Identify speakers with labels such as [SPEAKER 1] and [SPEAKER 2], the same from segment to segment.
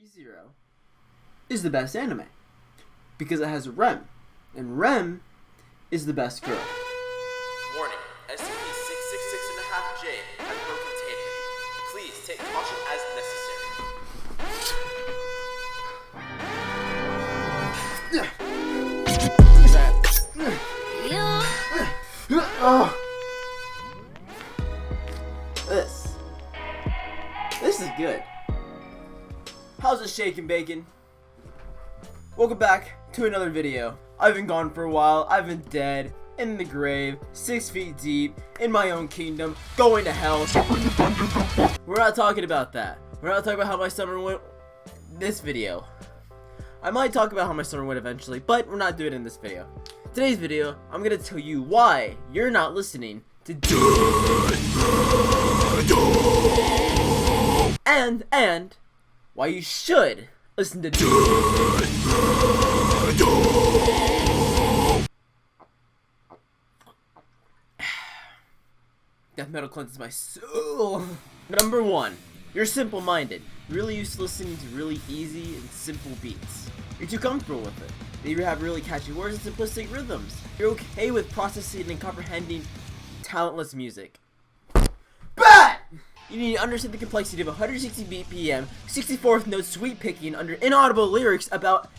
[SPEAKER 1] Re:Zero is the best anime because it has Rem, and Rem is the best girl.
[SPEAKER 2] Warning, SCP-666.5J has been containment. Please take caution as
[SPEAKER 1] This is good. How's it shaking, bacon? Welcome back to another video. I've been gone for a while. I've been dead, in the grave, 6 feet deep, in my own kingdom, going to hell. We're not talking about that. We're not talking about how my summer went this video. I might talk about how my summer went eventually, but we're not doing it in this video. Today's video, I'm gonna tell you why you're not listening to and why you should listen to Death metal cleanses my soul. Number 1, you're simple-minded. You're really used to listening to really easy and simple beats. You're too comfortable with it. You have really catchy words and simplistic rhythms. You're okay with processing and comprehending talentless music. Bad! You need to understand the complexity of 160 BPM, 64th note sweep picking under inaudible lyrics about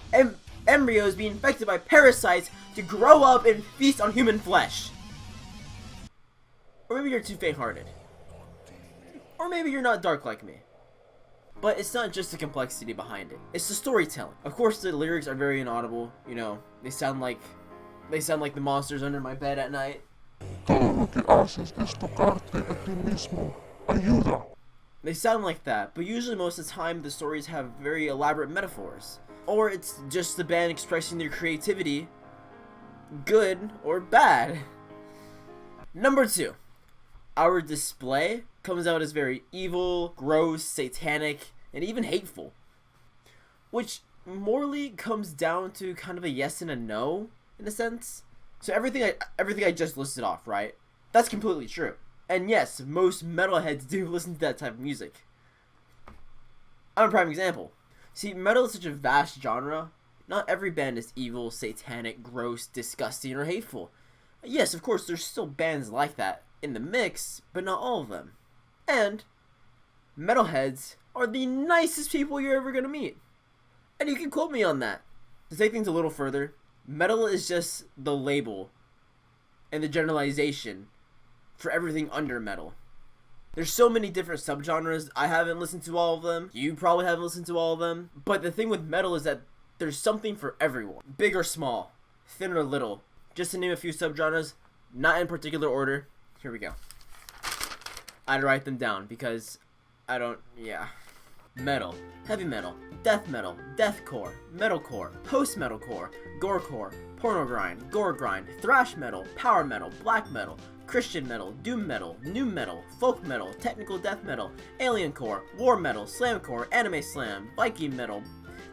[SPEAKER 1] embryos being infected by parasites to grow up and feast on human flesh. Or maybe you're too faint-hearted. Or maybe you're not dark like me. But it's not just the complexity behind it. It's the storytelling. Of course, the lyrics are very inaudible. You know, they sound like the monsters under my bed at night. They sound like that, but usually most of the time the stories have very elaborate metaphors. Or it's just the band expressing their creativity, good or bad. Number 2. Our display comes out as very evil, gross, satanic, and even hateful. Which morally comes down to kind of a yes and a no, in a sense. So everything I just listed off, right? That's completely true. And yes, most metalheads do listen to that type of music. I'm a prime example. See, metal is such a vast genre. Not every band is evil, satanic, gross, disgusting, or hateful. Yes, of course, there's still bands like that in the mix, but not all of them. And metalheads are the nicest people you're ever gonna meet. And you can quote me on that. To take things a little further, metal is just the label and the generalization for everything under metal. There's so many different subgenres. I haven't listened to all of them. You probably haven't listened to all of them. But the thing with metal is that there's something for everyone. Big or small, thin or little. Just to name a few subgenres, not in particular order. Here we go. I'd write them down because Metal, heavy metal, death metal, deathcore, metalcore, post-metalcore, gorecore, porno grind, gore grind, thrash metal, power metal, black metal, Christian metal, doom metal, new metal, folk metal, technical death metal, alien core, war metal, slamcore, anime slam, Viking metal,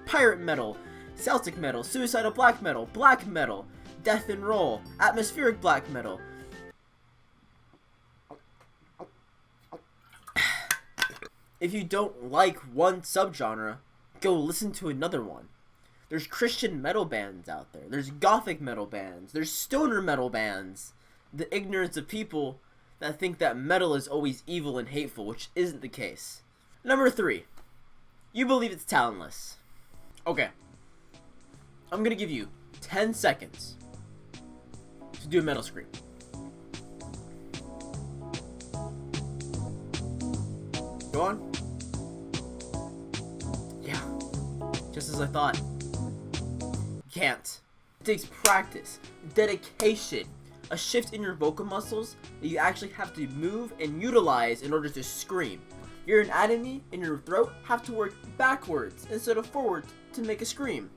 [SPEAKER 1] pirate metal, Celtic metal, suicidal black metal, death and roll, atmospheric black metal. If you don't like one subgenre, go listen to another one. There's Christian metal bands out there. There's gothic metal bands. There's stoner metal bands. The ignorance of people that think that metal is always evil and hateful, which isn't the case. Number 3. You believe it's talentless. Okay. I'm gonna give you 10 seconds to do a metal scream. Go on. Yeah, just as I thought. Can't. It takes practice, dedication, a shift in your vocal muscles that you actually have to move and utilize in order to scream. Your anatomy and your throat have to work backwards instead of forward to make a scream.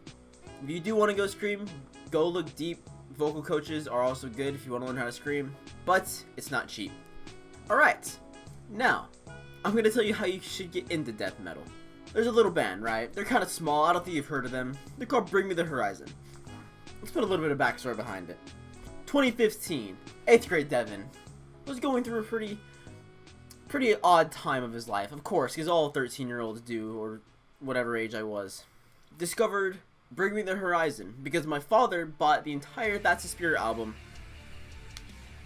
[SPEAKER 1] If you do want to go scream, go look deep. Vocal coaches are also good if you want to learn how to scream, but it's not cheap. Alright, now I'm going to tell you how you should get into death metal. There's a little band, right? They're kind of small. I don't think you've heard of them. They're called Bring Me the Horizon. Let's put a little bit of backstory behind it. 2015, 8th grade Devin was going through a pretty odd time of his life. Of course, because all 13-year-olds do, or whatever age I was, discovered Bring Me the Horizon because my father bought the entire That's the Spirit album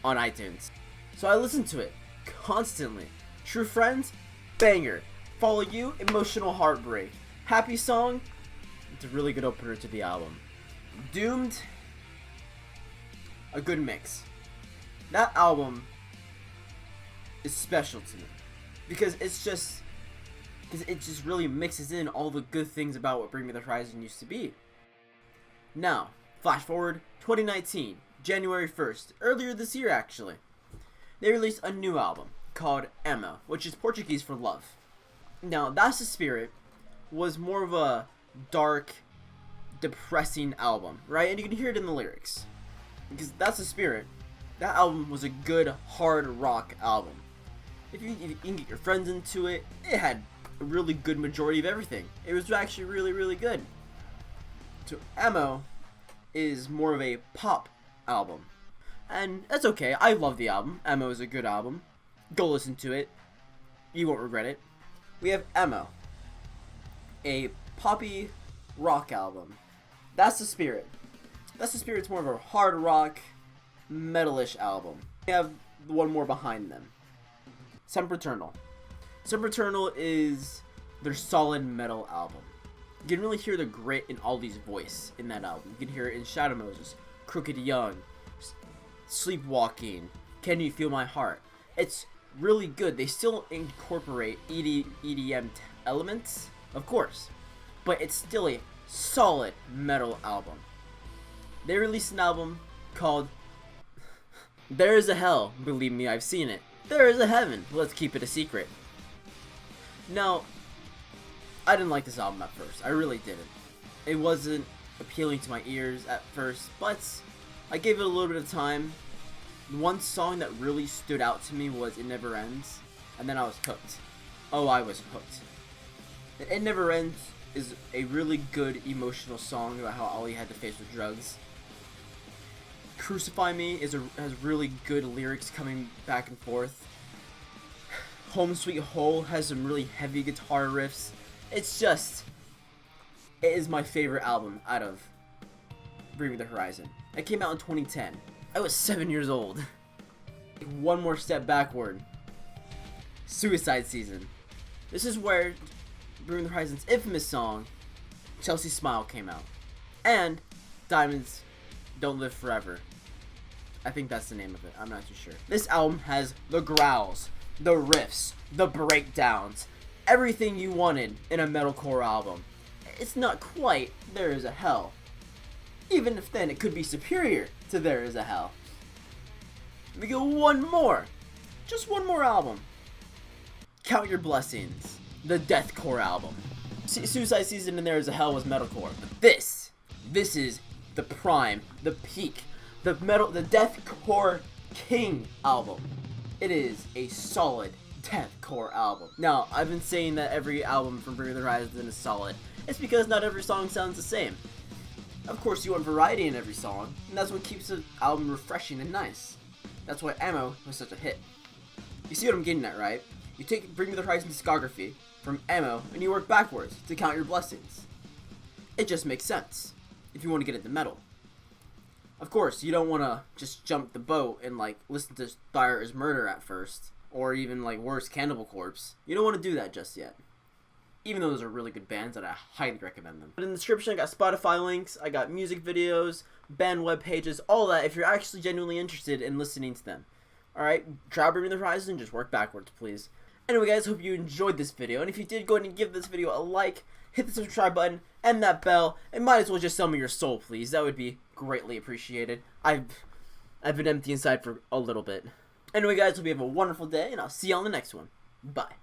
[SPEAKER 1] on iTunes. So I listened to it constantly. True Friends, banger. Follow You, emotional heartbreak. Happy Song, it's a really good opener to the album. Doomed, a good mix. That album is special to me because it just really mixes in all the good things about what Bring Me the Horizon used to be. Now, flash forward 2019, January 1st, earlier this year actually. They released a new album called Emo, which is Portuguese for love. Now, That's the Spirit was more of a dark, depressing album, right? And you can hear it in the lyrics. Because That's the Spirit, that album was a good hard rock album. If you can get your friends into it, it had a really good majority of everything. It was actually really, really good. So Emo is more of a pop album. And that's okay. I love the album. Emo is a good album. Go listen to it. You won't regret it. We have Emo, a poppy rock album. That's the Spirit. That's the Spirit's more of a hard rock, metalish album. We have one more behind them. Sempiternal. Sempiternal is their solid metal album. You can really hear the grit in Ollie's voice in that album. You can hear it in Shadow Moses, Crooked Young, Sleepwalking, Can You Feel My Heart. It's really good. They still incorporate EDM elements, of course, but it's still a solid metal album. They released an album called There Is a Hell. Believe me, I've seen it. There is a heaven. Let's keep it a secret. Now, I didn't like this album at first. I really didn't. It wasn't appealing to my ears at first, but I gave it a little bit of time. One song that really stood out to me was It Never Ends, and then I was hooked. Oh, I was hooked. It Never Ends is a really good emotional song about how Ollie had to face with drugs. Crucify Me has really good lyrics coming back and forth. Home Sweet Hole has some really heavy guitar riffs. It is my favorite album out of Bring Me the Horizon. It came out in 2010. I was 7 years old. One more step backward. Suicide Season. This is where Bring Me the Horizon's infamous song, Chelsea Smile, came out. And Diamonds Don't Live Forever. I think that's the name of it. I'm not too sure. This album has the growls, the riffs, the breakdowns, everything you wanted in a metalcore album. It's not quite There Is a Hell. Even if then it could be superior to There Is a Hell. We go one more. Just one more album. Count Your Blessings. The deathcore album. Suicide Season and There Is a Hell was metalcore. But this is the prime, the peak, the deathcore king album. It is a solid deathcore album. Now, I've been saying that every album from Bring Me the Horizon is solid. It's because not every song sounds the same. Of course, you want variety in every song, and that's what keeps the album refreshing and nice. That's why Emo was such a hit. You see what I'm getting at, right? You take Bring Me the Horizon discography from Emo, and you work backwards to Count Your Blessings. It just makes sense, if you want to get into metal. Of course, you don't want to just jump the boat and, listen to Fire Is Murder at first, or even, worse, Cannibal Corpse. You don't want to do that just yet. Even though those are really good bands, and I highly recommend them. But in the description, I got Spotify links, I got music videos, band web pages, all that, if you're actually genuinely interested in listening to them. Alright, try Bring Me the Horizon, just work backwards, please. Anyway, guys, hope you enjoyed this video, and if you did, go ahead and give this video a like, hit the subscribe button, and that bell, and might as well just sell me your soul, please. That would be greatly appreciated. I've been empty inside for a little bit. Anyway, guys, hope you have a wonderful day, and I'll see you on the next one. Bye.